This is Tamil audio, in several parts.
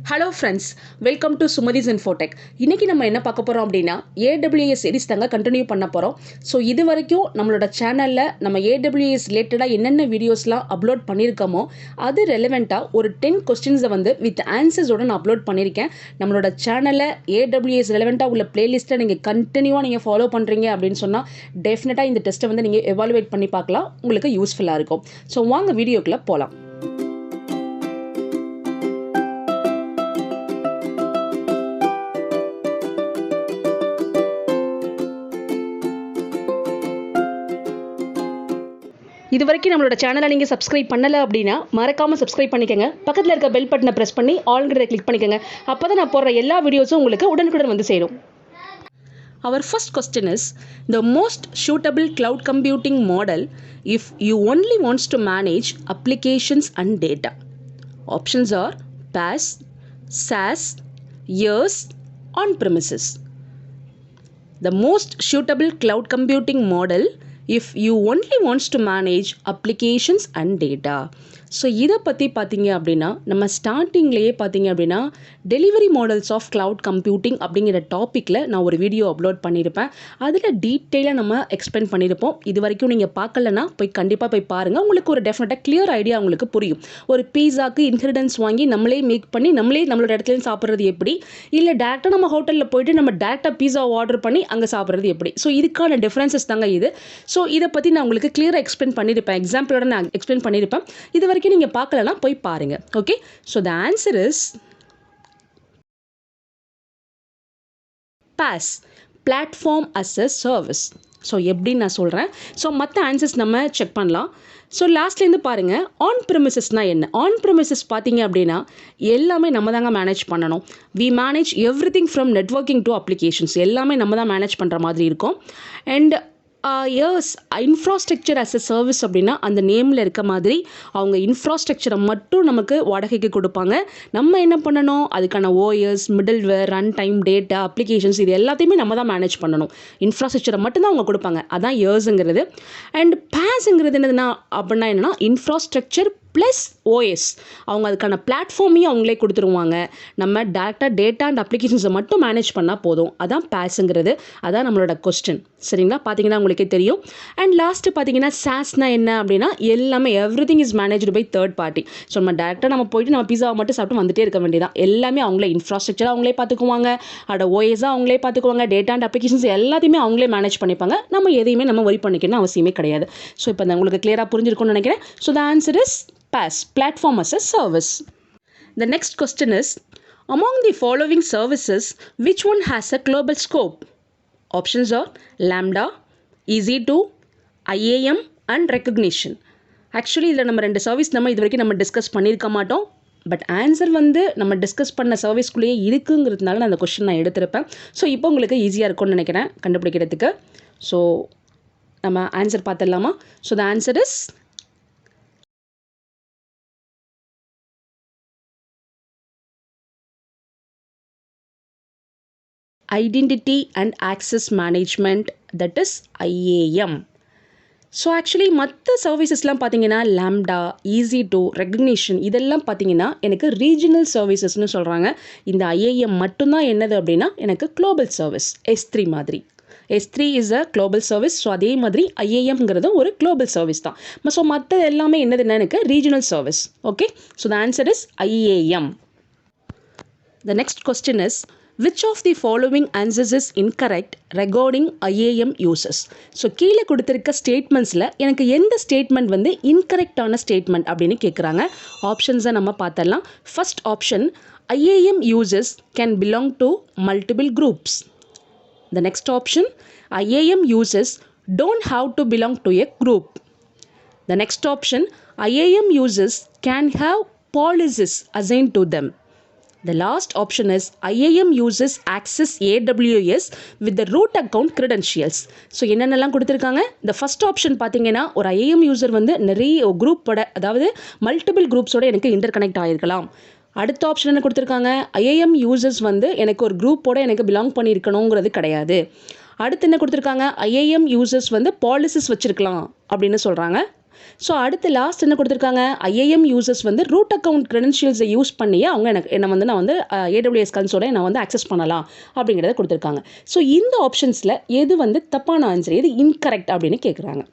Hello friends, welcome to Sumathi's Infotech. இன்றைக்கி நம்ம என்ன பார்க்க போகிறோம் அப்படின்னா AWS சீரிஸ் தாங்க கண்டினியூ பண்ண போகிறோம். ஸோ இது வரைக்கும் நம்மளோட சேனலில் நம்ம AWS ரிலேட்டடாக என்னென்ன வீடியோஸ்லாம் அப்லோட் பண்ணியிருக்கோமோ அது ரெலவெண்ட்டாக ஒரு 10 கொஸ்டின்ஸை வந்து வித் ஆன்சர்ஸோடு நான் அப்லோட் பண்ணியிருக்கேன். நம்மளோட சேனலில் AWS ரெலவெண்ட்டாக உள்ள பிளேலிஸ்ட்டை நீங்கள் கண்டினியூவாக நீங்கள் ஃபாலோ பண்ணுறீங்க அப்படின்னு சொன்னால் டெஃபினட்டாக இந்த டெஸ்ட்டை வந்து நீங்கள் எவாலுவேட் பண்ணி பார்க்கலாம், உங்களுக்கு யூஸ்ஃபுல்லாக இருக்கும். ஸோ வாங்க வீடியோக்குள்ளே போகலாம். இது வரைக்கும் நம்மளோட சேனலை நீங்கள் சப்ஸ்கிரைப் பண்ணலை அப்படின்னா மறக்காமல் சப்ஸ்கிரைப் பண்ணிக்கோங்க. பக்கத்தில் இருக்க பெல் பட்டனை ப்ரெஸ் பண்ணி ஆல்ங்கிறத கிளிக் பண்ணிக்கோங்க. அப்போ தான் நான் போடுற எல்லா வீடியோஸும் உங்களுக்கு உடனுக்குடன் வந்து சேரும். Our first question is, the most suitable cloud computing model if you only wants to manage applications and data. Options are PaaS, SaaS, IaaS, on-premises. The most suitable cloud computing model if you only wants to manage applications and data. So இதை பற்றி பார்த்தீங்க அப்படின்னா நம்ம ஸ்டார்டிங்லேயே பார்த்தீங்க அப்படின்னா delivery models of cloud computing அப்படிங்கிற டாப்பிக்கில் நான் ஒரு வீடியோ அப்லோட் பண்ணியிருப்பேன். அதில் டீட்டெயிலாக நம்ம எக்ஸ்பிளைன் பண்ணியிருப்போம். இது வரைக்கும் நீங்கள் பார்க்கலன்னா கண்டிப்பாக போய் பாருங்கள். உங்களுக்கு ஒரு டெஃபினட்டாக கிளியர் ஐடியா உங்களுக்கு புரியும். ஒரு பீஸாக்கு இன்க்ரீடியன்ஸ் வாங்கி நம்மளே மேக் பண்ணி நம்மளே நம்மளோட இடத்துலையும் சாப்பிட்றது எப்படி, இல்லை டேரெக்டாக நம்ம ஹோட்டலில் போய்ட்டு நம்ம டேரெக்டாக பீஸா ஆர்டர் பண்ணி அங்கே சாப்பிட்றது எப்படி. ஸோ இதுக்கான டிஃப்ரென்சஸ் தாங்க இது. ஸோ இதை பற்றி நான் உங்களுக்கு கிளியராக எக்ஸ்பிளைன் பண்ணியிருப்பேன், எக்ஸாம்பிளோட நான் எக்ஸ்பிளைன் பண்ணியிருப்பேன். இது வரைக்கும் நீங்கள் பார்க்கலனா போய் பாருங்க. Okay, so the answer is PaaS, platform as a service. So எப்படின்னு நான் சொல்கிறேன். ஸோ மற்ற ஆன்சர்ஸ் நம்ம செக் பண்ணலாம். ஸோ லாஸ்ட்லேருந்து பாருங்கள், ஆன் ப்ரெமிசஸ்னால் என்ன. ஆன் ப்ரெமிசஸ் பார்த்தீங்க அப்படின்னா எல்லாமே நம்ம தாங்க மேனேஜ் பண்ணணும். We manage everything from networking to applications, எல்லாமே நம்ம தான் மேனேஜ் பண்ணுற மாதிரி இருக்கும். And yes, infrastructure as a service அப்படின்னா அந்த நேமில் இருக்க மாதிரி அவங்க இன்ஃப்ராஸ்ட்ரக்சரை மட்டும் நமக்கு வாடகைக்கு கொடுப்பாங்க. நம்ம என்ன பண்ணணும், அதுக்கான OS, middleware, run time, data, applications இது எல்லாத்தையுமே நம்ம தான் மேனேஜ் பண்ணணும். இன்ஃப்ராஸ்ட்ரக்சரை மட்டும்தான் அவங்க கொடுப்பாங்க. அதான் இயர்ஸுங்கிறது. அண்ட் PaaSங்கிறது என்னதுன்னா அப்படின்னா என்னென்னா இன்ஃப்ராஸ்ட்ரக்சர் ப்ளஸ் ஓஎஸ், அவங்க அதுக்கான பிளாட்ஃபார்மையும் அவங்களே கொடுத்துருவாங்க. நம்ம டேரெக்டாக டேட்டா அண்ட் அப்ளிகேஷன்ஸை மட்டும் மேனேஜ் பண்ணால் போதும். அதான் PaaSங்கிறது. அதான் நம்மளோட கொஸ்டின். சரிங்களா, பார்த்தீங்கன்னா உங்களுக்கே தெரியும். அண்ட் லாஸ்ட்டு பார்த்தீங்கன்னா SaaSனா என்ன அப்படின்னா எல்லாமே everything is managed by third party. So நம்ம டேரெக்டாக நம்ம போயிட்டு நம்ம பீஸாவை மட்டும் சாப்பிட்டு வந்துட்டே இருக்க வேண்டியதான். எல்லாமே அவங்களே இன்ஃப்ராஸ்ட்ரக்சராக அவங்களே பார்த்துக்குவாங்க, அதோட ஓஎஸாக அவங்களே பார்த்துக்குவாங்க, டேட்டா அண்ட் அப்ளிகேஷன்ஸ் எல்லாத்தையுமே அவங்களே மேனேஜ் பண்ணிப்பாங்க. நம்ம எதையுமே நம்ம ஒரி பண்ணிக்கணும்னு அவசியமே கிடையாது. ஸோ இப்போ உங்களுக்கு கிளியராக புரிஞ்சிருக்கும்னு நினைக்கிறேன். So the answer is PaaS, platform as a service. The next question is, among the following services, which one has a global scope? Options are Lambda, EC2, IAM and Recognition. Actually இதில் நம்ம 2 சர்வீஸ் நம்ம இது வரைக்கும் நம்ம டிஸ்கஸ் பண்ணியிருக்க மாட்டோம். பட் ஆன்சர் வந்து நம்ம டிஸ்கஸ் பண்ண சர்வீஸ்குள்ளேயே இருக்குங்கிறதுனால நான் அந்த கொஸ்டின் நான் எடுத்திருப்பேன். ஸோ இப்போ உங்களுக்கு ஈஸியாக இருக்கும்னு நினைக்கிறேன் கண்டுபிடிக்கிறதுக்கு. ஸோ நம்ம ஆன்சர் பார்த்துடலாமா. So the answer is Identity and Access Management, that is IAM. So actually மற்ற சர்வீசஸ்லாம் பார்த்தீங்கன்னா லாம்டா, EC2, ரெகக்னிஷன் இதெல்லாம் பார்த்தீங்கன்னா எனக்கு ரீஜனல் சர்வீசஸ்னு சொல்கிறாங்க. இந்த IAM மட்டும்தான் என்னது அப்படின்னா எனக்கு குளோபல் சர்வீஸ், S3 மாதிரி. S3 is a global service. So அதே மாதிரி IAMங்கிறது ஒரு குளோபல் சர்வீஸ் தான். ஸோ மற்ற எல்லாமே என்னதுன்னா எனக்கு regional service. Okay, so the answer is IAM. The next question is, which of the following answers is incorrect regarding IAM users? So கீழே கொடுத்துருக்க ஸ்டேட்மெண்ட்ஸில் எனக்கு எந்த ஸ்டேட்மெண்ட் வந்து இன்கரெக்டான ஸ்டேட்மெண்ட் அப்படின்னு கேட்குறாங்க. ஆப்ஷன்ஸை நம்ம பார்த்தரலாம். First option, IAM users can belong to multiple groups. The next option, IAM users don't have to belong to a group. The next option, IAM users can have policies assigned to them. The last option is IAM users access AWS with the root account credentials. So என்னென்னலாம் கொடுத்துருக்காங்க. இந்த ஃபர்ஸ்ட் ஆப்ஷன் பார்த்தீங்கன்னா ஒரு IAM யூசர் வந்து நிறைய குரூப்போட, அதாவது மல்டிபிள் குரூப்ஸோட எனக்கு இன்டர் கனெக்ட் ஆகிருக்கலாம். அடுத்த ஆப்ஷன் என்ன கொடுத்துருக்காங்க, IAM யூசர்ஸ் வந்து எனக்கு ஒரு குரூப்போட எனக்கு பிலாங் பண்ணியிருக்கணுங்கிறது கிடையாது. அடுத்து என்ன கொடுத்துருக்காங்க, IAM யூசர்ஸ் வந்து பாலிசிஸ் வச்சுருக்கலாம் அப்படின்னு சொல்கிறாங்க. ஸோ அடுத்து லாஸ்ட் என்ன கொடுத்துருக்காங்க, ஐஏஎம் யூசர்ஸ் வந்து ரூட் அக்கௌண்ட் க்ரெடென்ஷியல்ஸை யூஸ் பண்ணியே அவங்க நான் வந்து AWS கன்சோலை நான் வந்து அக்சஸ் பண்ணலாம் அப்படிங்கிறத கொடுத்துருக்காங்க. ஸோ இந்த ஆப்ஷன்ஸில் எது வந்து தப்பான ஆன்சர், எது இன்கரெக்ட் அப்படின்னு கேட்குறாங்க.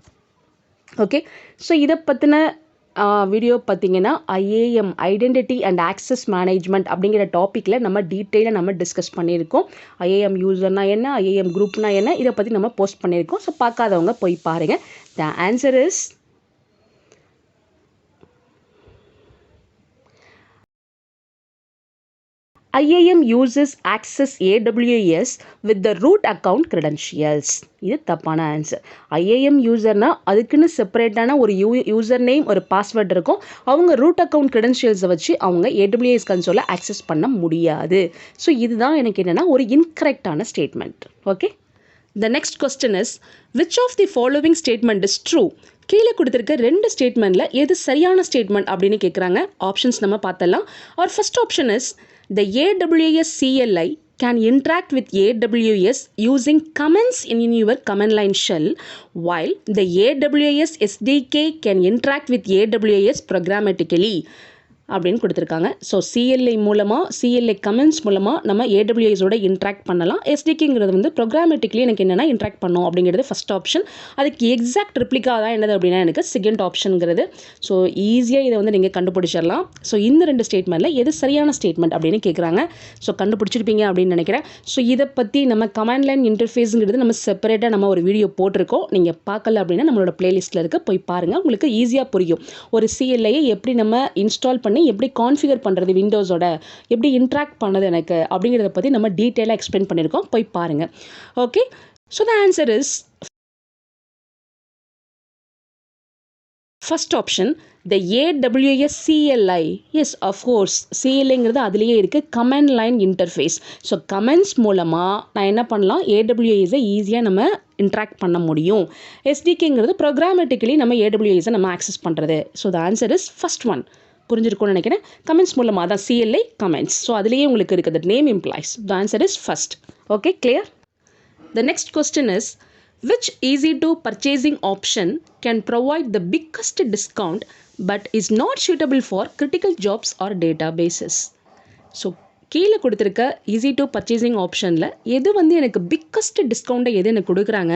ஓகே, ஸோ இதை பற்றின வீடியோ பார்த்தீங்கன்னா IAM identity and access management அப்படிங்கிற டாப்பிக்கில் நம்ம டீட்டெயிலாக நம்ம டிஸ்கஸ் பண்ணியிருக்கோம். ஐஏஎம் யூசர்னா என்ன, ஐஏஎம் குரூப்னா என்ன, இதை பற்றி நம்ம போஸ்ட் பண்ணியிருக்கோம். ஸோ பார்க்காதவங்க போய் பாருங்கள். த answer is IAM uses access AWS with the root account credentials. இது தப்பான ஆன்சர். IAM யூசர்னா அதுக்குன்னு செப்பரேட்டான ஒரு யூசர் நேம், ஒரு பாஸ்வேர்ட் இருக்கும். அவங்க ரூட் அக்கௌண்ட் க்ரெடென்ஷியல்ஸை வச்சு அவங்க AWS கன்சோலை ஆக்சஸ் பண்ண முடியாது. ஸோ இதுதான் எனக்கு என்னென்னா ஒரு இன்கரெக்டான statement. Okay, the next question is which of the following statement is true. கீழே கொடுத்துருக்க 2 ஸ்டேட்மெண்ட்டில் எது சரியான ஸ்டேட்மெண்ட் அப்படின்னு கேட்குறாங்க. ஆப்ஷன்ஸ் நம்ம பார்த்தலாம். Our first option is the AWS CLI can interact with AWS using comments in your command line shell, while the AWS SDK can interact with AWS programmatically அப்படின்னு கொடுத்துருக்காங்க. ஸோ சிஎல்ஐ மூலமாக, சிஎல்ஐ கமெண்ட்ஸ் மூலமாக நம்ம ஏடபிள்யூஎஸோட இன்ட்ராக்ட் பண்ணலாம். எஸ்டிகேங்கிறது வந்து ப்ரோக்ராமேட்டிக்லி எனக்கு என்னென்னா இன்ட்ராக்ட் பண்ணோம் அப்படிங்கிறது ஃபஸ்ட் ஆப்ஷன். அதுக்கு எக்ஸாக்ட் ரிப்ளிகா தான் என்னது அப்படின்னா எனக்கு செகண்ட் ஆப்ஷனுங்கிறது. ஸோ ஈஸியாக இதை வந்து நீங்கள் கண்டுபிடிச்சிடலாம். ஸோ இந்த 2 ஸ்டேட்மெண்ட்டில் எது சரியான ஸ்டேட்மெண்ட் அப்படின்னு கேட்குறாங்க. ஸோ கண்டுபிடிச்சிருப்பீங்க அப்படின்னு நினைக்கிறேன். ஸோ இதை பற்றி நம்ம கமாண்ட் லைன் இன்டர்ஃபேஸுங்கிறது நம்ம செப்பரேட்டாக நம்ம ஒரு வீடியோ போட்டிருக்கோம். நீங்கள் பார்க்கல அப்படின்னா நம்மளோட பிளேலிஸ்ட்டில் இருக்க போய் பாருங்கள். உங்களுக்கு ஈஸியாக புரியும். ஒரு சிஎல்ஐயை எப்படி நம்ம இன்ஸ்டால் பண்ணி எப்படி கான்ஃபிகர் பண்ணுறது, விண்டோஸோட எப்படி இன்ட்ராக்ட் பண்ணது எனக்கு அப்படிங்கிறத பற்றி நம்ம டீட்டெயிலாக எக்ஸ்பிளைன் பண்ணியிருக்கோம். போய் பாருங்கள். Okay, so the answer is first option the AWS CLI. Yes, of course CLIங்கிறது அதுலேயே இருக்குது, command line interface. So commands மூலமாக நான் என்ன பண்ணலாம், AWSஐ ஈஸியாக நம்ம இன்ட்ராக்ட் பண்ண முடியும். எஸ்டிகேங்கிறது ப்ரோக்ராமேட்டிக்கலி நம்ம AWSஐ நம்ம ஆக்சஸ் பண்ணுறது. So the answer is first one. புரிஞ்சிருக்கும்னு நினைக்கிறேன். கமெண்ட்ஸ் மூலமாக தான் CLI கமெண்ட்ஸ். ஸோ அதுலேயே உங்களுக்கு இருக்குது name employs. The answer is first. Okay, clear? The next question is which easy to purchasing option can provide the biggest discount but is not suitable for critical jobs or databases. So கீழே கொடுத்துருக்க ஈஸி டு பர்ச்சேசிங் ஆப்ஷனில் எது வந்து எனக்கு பிக்கஸ்ட் டிஸ்கவுண்ட்டை எது எனக்கு கொடுக்குறாங்க,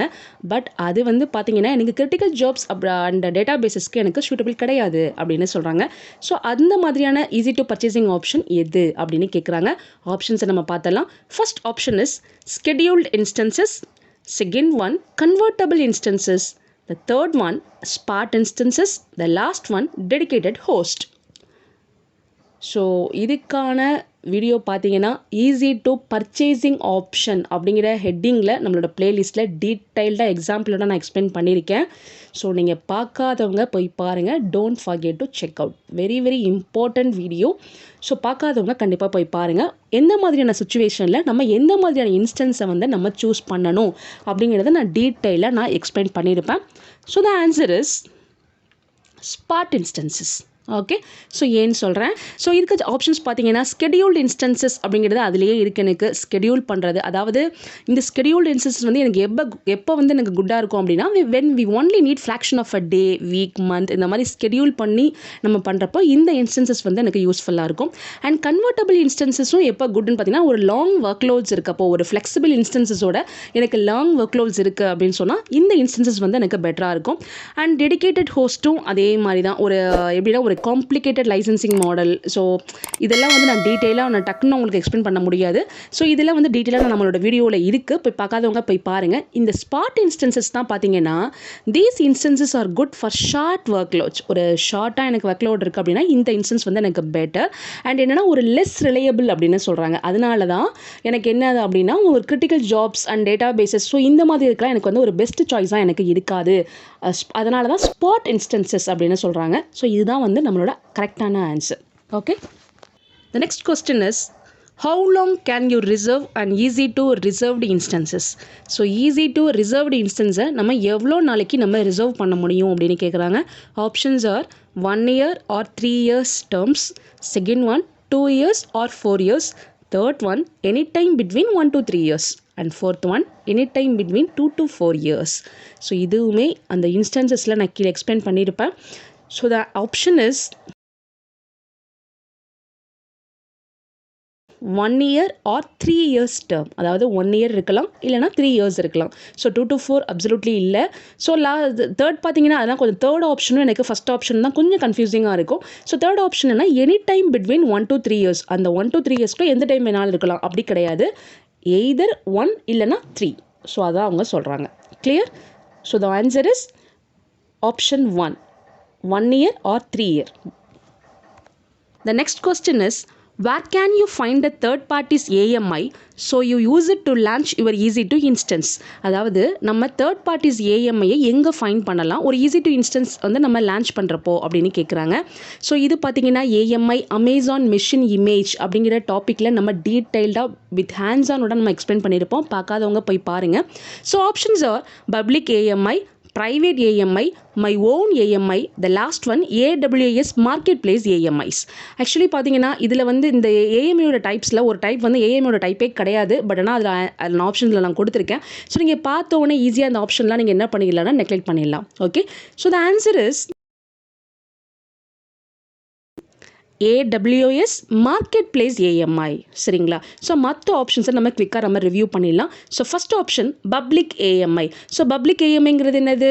பட் அது வந்து பார்த்தீங்கன்னா எனக்கு கிரிட்டிக்கல் ஜாப்ஸ் அண்ட் டேட்டா பேஸஸ்க்கு எனக்கு சூட்டபிள் கிடையாது அப்படின்னு சொல்கிறாங்க. ஸோ அந்த மாதிரியான ஈஸி டு பர்ச்சேசிங் ஆப்ஷன் எது அப்படின்னு கேட்குறாங்க. ஆப்ஷன்ஸை நம்ம பார்த்தலாம். First option is scheduled instances, second one convertible instances, the third one Spot instances, the last one dedicated host. So இதுக்கான வீடியோ பார்த்தீங்கன்னா ஈஸி டு பர்ச்சேசிங் ஆப்ஷன் அப்படிங்கிற ஹெட்டிங்கில் நம்மளோட பிளேலிஸ்ட்டில் டீட்டெயில்டாக எக்ஸாம்பிளோட நான் எக்ஸ்பிளைன் பண்ணியிருக்கேன். ஸோ நீங்கள் பார்க்காதவங்க போய் பாருங்கள். Don't forget to check out. Very very important video. So பார்க்காதவங்க கண்டிப்பாக போய் பாருங்கள். எந்த மாதிரியான சுச்சுவேஷனில் நம்ம எந்த மாதிரியான இன்ஸ்டன்ஸை வந்து நம்ம சூஸ் பண்ணணும் அப்படிங்கிறத நான் டீட்டெயிலாக நான் எக்ஸ்பிளைன் பண்ணியிருப்பேன். So the answer is spot instances. Okay, so ஏன்னு சொல்கிறேன். ஸோ இதுக்கு ஆப்ஷன்ஸ் பார்த்தீங்கன்னா ஸ்கெடியூல்டு இன்ஸ்டன்சஸ் அப்படிங்கிறது அதுலேயே இருக்குது. எனக்கு ஸ்கெடியூல் பண்ணுறது, அதாவது இந்த ஸ்கெடியூல்டு இன்ஸ்டன்சஸ் வந்து எனக்கு எப்போ வந்து எனக்கு குட்டாக இருக்கும் அப்படின்னா when we only need fraction of a day, week, month, இந்த மாதிரி ஸ்கெடியூல் பண்ணி நம்ம பண்ணுறப்போ இந்த இன்ஸ்டன்சஸ் வந்து எனக்கு யூஸ்ஃபுல்லாக இருக்கும். அண்ட் கன்வெர்ட்டபிள் இன்ஸ்டன்சஸும் எப்போ குட்னு பார்த்தீங்கன்னா ஒரு லாங் ஒர்க் லோட்ஸ் இருக்கப்போ, ஒரு ஃப்ளெக்சிபிள் இன்ஸ்டன்சஸோட எனக்கு லாங் ஒர்க் லோட்ஸ் இருக்குது அப்படின்னு சொன்னால் இந்த இன்ஸ்டன்சஸ் வந்து எனக்கு பெட்டராக இருக்கும். அண்ட் டெடிகேட்டட் ஹோஸ்ட்டும் அதே மாதிரி தான். ஒரு எப்படின்னா ஒரு காம்ப்ளிகேட்டட் லைசன்சிங் மாடல். ஸோ இதெல்லாம் வந்து நான் டீட்டெயிலாக நான் டக்குன்னு உங்களுக்கு எக்ஸ்பிளைன் பண்ண முடியாது. ஸோ இதெல்லாம் வந்து டீட்டெயிலாக நம்மளோட வீடியோவில் இருக்குது. போய் பார்க்காதவங்க போய் பாருங்கள். இந்த ஸ்பாட் இன்ஸ்டன்சஸ் தான் பார்த்தீங்கன்னா these instances are good for short work loads. ஒரு ஷார்ட்டாக எனக்கு ஒர்க் லோட் இருக்குது அப்படின்னா இந்த இன்ஸ்டன்ஸ் வந்து எனக்கு பெட்டர். அண்ட் என்னென்னா ஒரு லெஸ் ரிலையபிள் அப்படின்னு சொல்கிறாங்க. அதனால தான் எனக்கு என்ன அப்படின்னா ஒரு critical jobs and databases, so இந்த மாதிரி இருக்கலாம் எனக்கு வந்து ஒரு பெஸ்ட் சாய்ஸாக எனக்கு இருக்காது. அதனால தான் ஸ்பாட் இன்ஸ்டன்சஸ் அப்படின்னு சொல்கிறாங்க. ஸோ இதுதான் வந்து நம்மளோட கரெக்டான answer. Okay, the next question is how long can you reserve and easy to reserved instances. So easy to reserved இன்ஸ்டன்ஸை நம்ம எவ்வளோ நாளைக்கு நம்ம ரிசர்வ் பண்ண முடியும் அப்படின்னு கேட்குறாங்க. Options are 1 year or 3 years terms, second one 2 years or 4 years, third one any time between 1 to 3 years. And fourth one any time between 2 to 4 years. So இதுவுமே அந்த இன்ஸ்டன்சஸில் நான் கீழே எக்ஸ்பிளைன் பண்ணியிருப்பேன். So the option is 1 year or 3 years term. அதாவது 1 year இருக்கலாம் இல்லைனா 3 years இருக்கலாம். ஸோ 2 to 4 அப்சல்யூட்லி இல்லை. ஸோ தேர்ட் பார்த்தீங்கன்னா அதெல்லாம் கொஞ்சம் தேர்ட் ஆப்ஷனும் எனக்கு ஃபஸ்ட் ஆப்ஷன் தான் கொஞ்சம் கன்ஃபியூசிங்காக இருக்கும். ஸோ தேர்ட் ஆப்ஷன் என்ன, any time between 1 to 3 years. அந்த 1 to 3 yearsக்குள்ள எந்த டைம் வேணாலும் இருக்கலாம் அப்படி கிடையாது. எய்தர் 1 இல்லைனா 3. ஸோ அதான் அவங்க சொல்கிறாங்க. Clear? So the answer is option 1 year or 3 year. The next question is, where can you find a third party's AMI so you use it to launch your EC2 instance? அதாவது நம்ம third party's AMI எங்கே ஃபைண்ட் பண்ணலாம் ஒரு EC2 instance வந்து நம்ம லான்ச் பண்ணுறப்போ அப்படின்னு கேட்குறாங்க. ஸோ இது பார்த்தீங்கன்னா AMI அமேசான் மெஷின் இமேஜ் அப்படிங்கிற டாப்பிக்கில் நம்ம டீட்டெயில்டாக வித் ஹேண்ட்ஸ் ஆனோட நம்ம எக்ஸ்பிளைன் பண்ணியிருப்போம். பார்க்காதவங்க போய் பாருங்கள். So options are public AMI, private AMI, my own AMI, the last one AWS marketplace AMIs. Actually பார்த்தீங்கன்னா இதில் வந்து இந்த ஏஎம்ஐயோட டைப்ஸில் ஒரு டைப் வந்து ஏஎம்ஐயோட டைப்பே கிடையாது. பட் ஆனால் அதில் ஆப்ஷன்ஸில் நான் கொடுத்துருக்கேன். ஸோ நீங்கள் பார்த்த உடனே ஈஸியாக அந்த ஆப்ஷன்லாம் நீங்கள் என்ன பண்ணிடலாம்னா நெக்லெக்ட் பண்ணிடலாம். Okay, so the answer is AWS marketplace AMI. சரிங்களா? ஸோ மற்ற ஆப்ஷன்ஸை நம்ம குவிக்காக நம்ம ரிவ்யூ பண்ணிடலாம். So first option public AMI. So public AMIங்கிறது என்னது,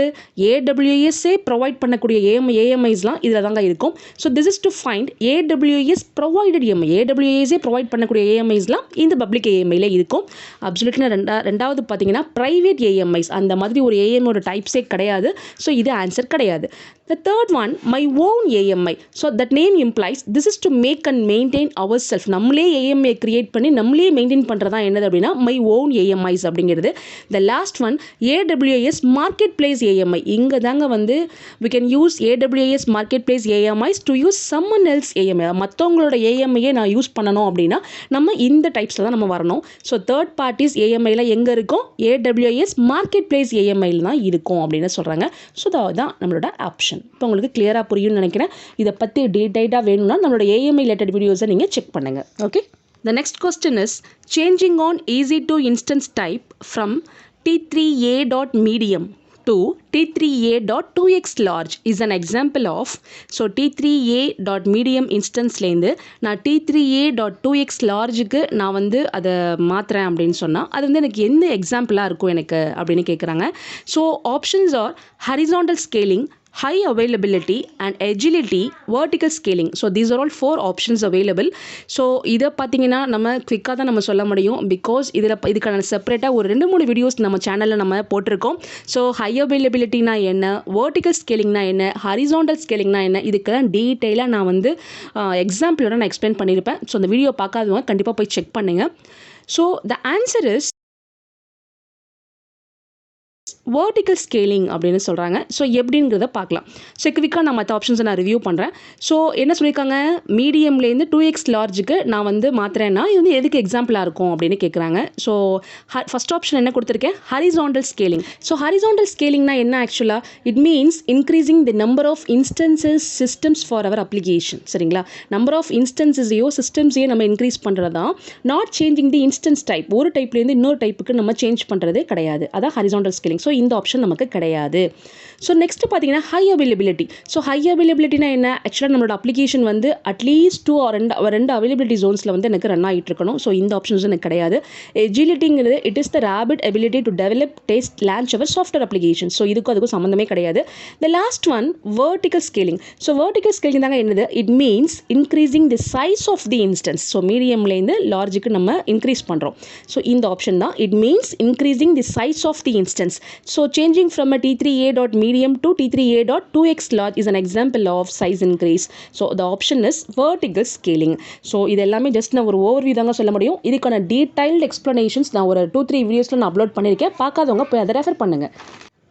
AWSஏ ப்ரொவைட் பண்ணக்கூடிய AMIஸ்லாம் இதில் தாங்க இருக்கும். So this is to find AWS provided AMI. AWSஏ ப்ரொவைட் பண்ணக்கூடிய AMIஸ்லாம் இந்த பப்ளிக் AMIயில் இருக்கும். அப்சல்யூட்லி ரெண்டாவது பார்த்தீங்கன்னா ப்ரைவேட் AMIs. அந்த மாதிரி ஒரு AMIயோட டைப்ஸே கிடையாது. ஸோ இது ஆன்சர் கிடையாது. The third one, my own AMI. So that name implies this is to make and maintain ourselves. நம்மளே AMI கிரியேட் பண்ணி நம்மளே மெயின்டைன் பண்ணுறதா என்னது அப்படின்னா my own AMIs அப்படிங்கிறது. The last one, AWS marketplace AMI. இங்கே தாங்க வந்து we can use AWS marketplace AMIs to use someone else AMI. மற்றவங்களோட AMIயை நான் யூஸ் பண்ணணும் அப்படின்னா நம்ம இந்த டைப்ஸில் தான் நம்ம வரணும். ஸோ தேர்ட் பார்ட்டிஸ் AMIயில் எங்கே இருக்கும், AWS marketplace AMIயில் தான் இருக்கும் அப்படின்னு சொல்கிறாங்க. ஸோ அதுதான் நம்மளோட ஆப்ஷன். இப்போ உங்களுக்கு கிளியராக புரியும்னு நினைக்கிறேன். இதை பற்றி டீடைல்டாக வேணும்னா நம்மளோட AMI ரிலேட்டட் வீடியோஸை நீங்கள் செக் பண்ணுங்கள். Okay, the next question is changing on EC2 instance type from T3A.medium to T3A.2x large is an example of. So T3A.medium இன்ஸ்டன்ஸ்லேருந்து நான் T3A.2x largeக்கு நான் வந்து அதை மாற்றுறேன் அப்படின்னு சொன்னால் அது வந்து எனக்கு எந்த எக்ஸாம்பிளாக இருக்கும் எனக்கு அப்படின்னு கேட்குறாங்க. So options are horizontal scaling, high availability and agility, vertical scaling. So these are all 4 options available. So இதை பார்த்தீங்கன்னா நம்ம குவிக்காக தான் நம்ம சொல்ல முடியும். பிகாஸ் இதுக்கான செப்பரேட்டாக ஒரு 2-3 வீடியோஸ் நம்ம சேனலில் நம்ம போட்டிருக்கோம். ஸோ ஹை அவைலபிலிட்டினா என்ன, வெர்டிக்கல் ஸ்கேலிங்னா என்ன, ஹரிசாண்டல் ஸ்கேலிங்னா என்ன, இதுக்கெல்லாம் டீட்டெயிலாக நான் வந்து எக்ஸாம்பிளோட நான் எக்ஸ்பிளைன் பண்ணியிருப்பேன். ஸோ அந்த வீடியோ பார்க்காதவங்க கண்டிப்பாக போய் செக் பண்ணுங்கள். So the answer is vertical scaling அப்படின்னு சொல்கிறாங்க. ஸோ எப்படிங்கிறத பார்க்கலாம். ஸோ குவிக்காக நான் மற்ற ஆப்ஷன்ஸை நான் ரிவ்யூ பண்ணுறேன். ஸோ என்ன சொல்லியிருக்காங்க, மீடியம்லேருந்து 2x லார்ஜுக்கு நான் வந்து மாற்றுறேன்னா இது வந்து எதுக்கு எக்ஸாம்பிளாக இருக்கும் அப்படின்னு கேட்குறாங்க. ஸோ ஃபஸ்ட் ஆப்ஷன் என்ன கொடுத்துருக்கேன், ஹரிசாண்டல் ஸ்கேலிங். ஸோ ஹரிசாண்டல் ஸ்கேலிங்னா என்ன ஆக்சுவலாக, it means increasing the number of instances systems for our application. சரிங்களா? நம்பர் ஆஃப் இன்ஸ்டன்சஸையோ சிஸ்டம்ஸையோ நம்ம இன்க்ரீஸ் பண்ணுறது தான். Not changing the instance type. ஒரு டைப்லேருந்து இன்னொரு டைப்புக்கு நம்ம சேஞ்ச் பண்ணுறதே கிடையாது. அதான் ஹரிசாண்டல் ஸ்கேலிங். ஸோ இந்த ஆப்ஷன் நமக்கு கிடையாது. ஸோ நெக்ஸ்ட் பார்த்தீங்கன்னா ஹை அவைலபிலிட்டி. ஸோ ஹை அவைலபிலிட்டினா என்ன, ஆக்சுவலாக நம்மளோட அப்ளிகேஷன் வந்து அட்லீஸ்ட் 2 or 2 அவைலபிலிட்டி ஜோன்ஸில் வந்து எனக்கு ரன் ஆகிட்டு இருக்கணும். ஸோ இந்த ஆப்ஷன்ஸ் எனக்கு கிடையாது. எஜிலிட்டிங்கிறது it is the rapid ability to develop, test, launch our software application. So அதுக்கும் சம்மந்தமே கிடையாது. The last one vertical scaling. So vertical scaling தாங்க என்னது, it means increasing the size of the instance. So மீடியம்லேருந்து லார்ஜுக்கு நம்ம இன்க்ரீஸ் பண்ணுறோம். ஸோ இந்த ஆப்ஷன் தான், it means increasing the size of the instance. So changing from a T3A.medium to T3A.2x large is an example of size increase. So the option is vertical scaling. So இது எல்லாமே ஜஸ்ட் நான் ஒரு ஓவர்வியூ தாங்க சொல்ல முடியும். இதுக்கான டீடைல்டு எக்ஸ்ப்ளனேஷன்ஸ் நான் ஒரு 2-3 வீடியோஸில் நான் அப்லோட் பண்ணியிருக்கேன். பார்க்காதவங்க போய் அதை ரெஃபர் பண்ணுங்கள்.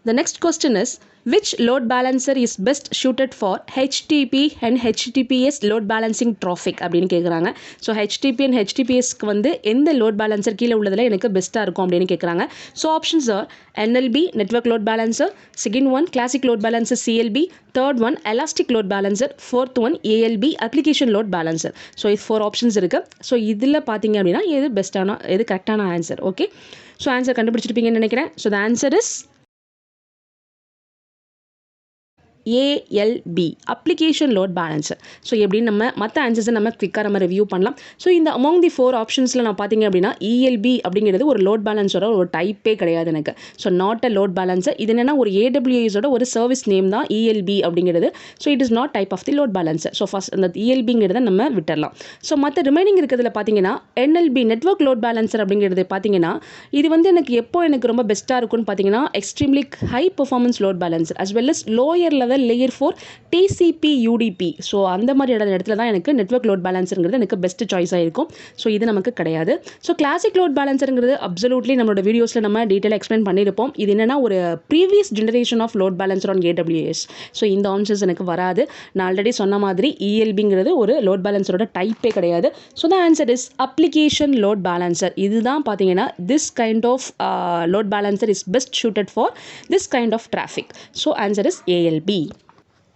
The next question is, which load balancer is best suited for HTTP and HTTPS load balancing traffic அப்படின்னு கேட்குறாங்க. ஸோ HTTP and HTTPSக்கு வந்து எந்த லோட் பேலன்சர் கீழே உள்ளதில் எனக்கு பெஸ்ட்டாக இருக்கும் அப்படின்னு கேட்குறாங்க. So options are NLB network load balancer, second one classic load balancer CLB, third one elastic load balancer, fourth one ALB application load balancer. So இது 4 ஆப்ஷன்ஸ் இருக்குது. ஸோ இதில் பார்த்தீங்க அப்படின்னா எது பெஸ்ட்டான எது கரெக்டான ஆன்சர். ஓகே, ஸோ ஆன்சர் கண்டுபிடிச்சிருப்பீங்கன்னு நினைக்கிறேன். So the answer is ALB application load balancer. So எப்படின்னு நம்ம மற்ற ஆன்சர்ஸை நம்ம குவிக்காக நம்ம ரிவ்யூ பண்ணலாம். ஸோ இந்த அமாங் தி 4 ஆப்ஷன்ஸில் நான் பார்த்தீங்க அப்படின்னா ELB அப்படிங்கிறது ஒரு லோட் பேலன்ஸோட ஒரு டைப்பே கிடையாது எனக்கு. So not a load balancer. இது என்னென்னா ஒரு AWSோட ஒரு சர்வீஸ் நேம் தான் ELB அப்படிங்கிறது. So it is not type of the load balancer. So first அந்த ELBங்கிறத நம்ம விட்டுடலாம். ஸோ மற்ற ரிமைனிங் இருக்கிறதுல பார்த்தீங்கன்னா NLB நெட்வொர்க் லோட் பேலன்சர் அப்படிங்கிறது பார்த்தீங்கன்னா இது வந்து எனக்கு ரொம்ப பெஸ்ட்டாக இருக்கும்னு பார்த்தீங்கன்னா extremely high performance load balancer as well as lower level layer 4 TCP UDP. So அந்த மாதிரி இடத்துல தான் எனக்கு நெட்வொர்க் லோட் பேலன்ஸருங்கிறது எனக்கு பெஸ்ட் சாய்ஸாக இருக்கும். ஸோ இது நமக்கு கிடையாது. ஸோ கிளாசிக் லோட் பேலன்ஸருங்கிறது அப்சல்யூட்லி நம்மளோட வீடியோஸில் நம்ம டீட்டெயிலாக எக்ஸ்பிளைன் பண்ணியிருப்போம். இது என்னென்னா ஒரு previous generation of load balancer on AWS. So இந்த ஆப்ஷன்ஸ் எனக்கு வராது. நான் ஆல்ரெடி சொன்ன மாதிரி ELBங்கிறது ஒரு லோட் பேலன்சரோட டைப்பே கிடையாது. So the answer is application load balancer. இதுதான் பார்த்தீங்கன்னா this kind of load balancer is best suited for this kind of traffic. So answer is ALB.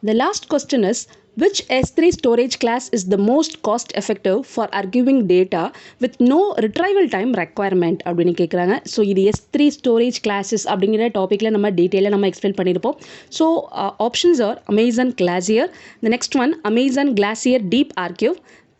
The last question is, which S3 storage class is the most cost effective for arguing data with no retrieval time requirement அப்படின்னு கேட்குறாங்க. ஸோ இது S3 storage classes அப்படிங்கிற டாப்பிக்கில் நம்ம டீட்டெயிலாக நம்ம எக்ஸ்பிளைன் பண்ணியிருப்போம். So options are Amazon Glacier, the next one Amazon Glacier Deep Archive,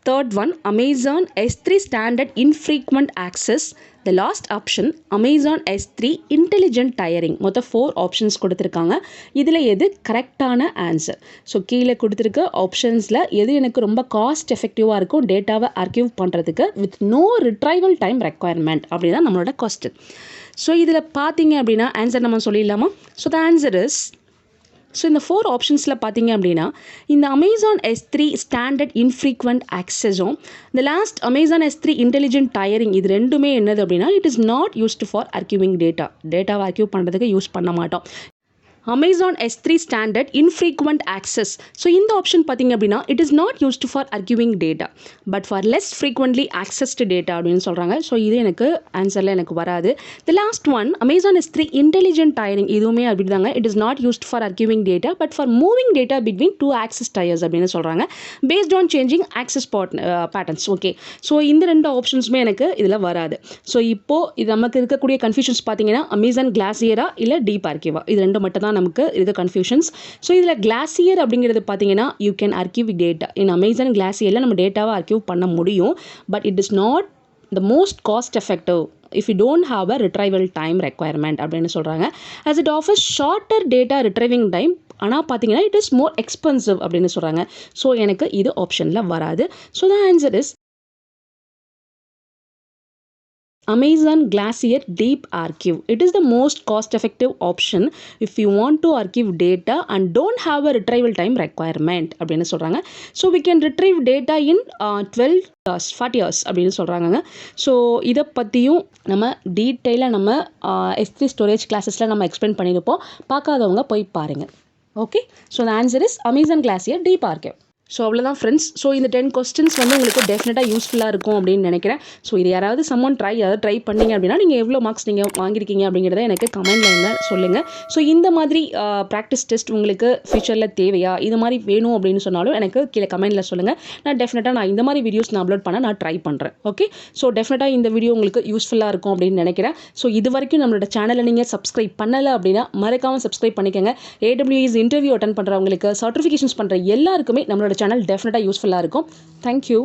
third one Amazon S3 Standard Infrequent Access, the last option Amazon S3 Intelligent Tiering. மொத்தம் 4 ஆப்ஷன்ஸ் கொடுத்துருக்காங்க. இதில் எது கரெக்டான ஆன்சர்? ஸோ கீழே கொடுத்துருக்க ஆப்ஷன்ஸில் எது எனக்கு ரொம்ப காஸ்ட் எஃபெக்டிவாக இருக்கும் டேட்டாவை ஆர்கியூவ் பண்ணுறதுக்கு with no retrieval time requirement அப்படி தான் நம்மளோட கொஸ்டின். ஸோ இதில் பார்த்தீங்க அப்படின்னா ஆன்சர் நம்ம சொல்லிடலாமா? So the answer is, so இந்த 4 ஆப்ஷன்ஸில் பார்த்தீங்க அப்படின்னா இந்த அமேசான் S3 ஸ்டாண்டர்ட் இன்ஃப்ரீக்வெண்ட் ஆக்சஸும் இந்த last Amazon S3 intelligent tiering இது ரெண்டுமே என்னது அப்படின்னா it is not used for arguing டேட்டாவை ஆர்கியூ பண்ணுறதுக்கு யூஸ் பண்ண மாட்டோம். Amazon S3 Standard Infrequent Access. So இந்த ஆப்ஷன் பார்த்தீங்க அப்படின்னா it is not used for arguing data but for less frequently accessed data அப்படின்னு சொல்கிறாங்க. ஸோ இது எனக்கு ஆன்சரில் எனக்கு வராது. த last one Amazon S3 Intelligent Tiering இதுவுமே அப்படி தாங்க. It is not used for arguing data but for moving data between 2 access tiers அப்படின்னு சொல்கிறாங்க based on changing access patterns. Okay, so இந்த 2 ஆப்ஷன்ஸுமே எனக்கு இதில் வராது. ஸோ இப்போது இது நமக்கு இருக்கக்கூடிய கன்ஃபியூஷன்ஸ் பார்த்தீங்கன்னா Amazon Glacier இல்லை டீப் ஆர்கியூவா இது ரெண்டு மட்டும் தான் நமக்கு இருக்க கன்ஃபியூஷன்ஸ். ஸோ இதில் கிளாசியர் அப்படிங்கிறது பார்த்தீங்கன்னா you can archive data in Amazon கிளாசியரில் நம்ம டேட்டாவை ஆர்கியூவ் பண்ண முடியும் but it is not the most cost effective if you don't have a retrieval time requirement அப்படின்னு சொல்கிறாங்க. as it offers shorter data retrieving time ஆனால் பார்த்தீங்கன்னா it is more expensive அப்படின்னு சொல்கிறாங்க. ஸோ எனக்கு இது ஆப்ஷனில் வராது. So the answer is Amazon Glacier Deep Archive. It is the most cost-effective option if you want to archive data and don't have a retrieval time requirement அப்படின்னு சொல்கிறாங்க. So we can retrieve data in 12 hours, 40 hours அப்படின்னு சொல்கிறாங்க. ஸோ இதை பற்றியும் நம்ம டீட்டெயிலாக நம்ம S3 ஸ்டோரேஜ் கிளாஸஸில் நம்ம எக்ஸ்பிளைன் பண்ணியிருப்போம். பார்க்காதவங்க போய் பாருங்கள். Okay, so the answer is Amazon Glacier Deep Archive. So அவ்வளோதான் ஃப்ரெண்ட்ஸ். ஸோ இந்த 10 கொஸ்டின்ஸ் வந்து உங்களுக்கு டெஃபினட்டாக யூஸ்ஃபுல்லாக இருக்கும் அப்படின்னு நினைக்கிறேன். ஸோ இது யாராவது சம்மன் ட்ரை பண்ணீங்க அப்படின்னா நீங்கள் எவ்வளோ மார்க்ஸ் நீங்கள் வாங்கியிருக்கீங்க அப்படிங்கிறத எனக்கு கமெண்ட்டில் சொல்லுங்கள். ஸோ இந்த மாதிரி ப்ராக்டிஸ் டெஸ்ட் உங்களுக்கு ஃபியூச்சரில் தேவையா இது மாதிரி வேணும் அப்படின்னு சொன்னாலும் எனக்கு கீழே கமெண்ட்டில் சொல்லுங்கள். நான் இந்த மாதிரி வீடியோஸ் நான் அப்லோட் பண்ண நான் ட்ரை பண்ணுறேன். ஓகே, ஸோ டெஃபினட்டாக இந்த வீடியோ உங்களுக்கு யூஸ்ஃபுல்லாக இருக்கும் அப்படின்னு நினைக்கிறேன். ஸோ இது வரைக்கும் நம்மளோட சேனலை நீங்கள் சப்ஸ்கிரைப் பண்ணலை அப்படின்னா மறக்காமல் சப்ஸ்கிரைப் பண்ணிக்கோங்க. AWS இன்டர்வியூ அட்டன் பண்ணுறவங்களுக்கு சர்டிஃபிகேஷன்ஸ் பண்ணுற எல்லாருக்குமே நம்மளோட சேனல் டெஃபினட்டாக யூஸ்ஃபுல்லாக இருக்கும். தேங்க்யூ.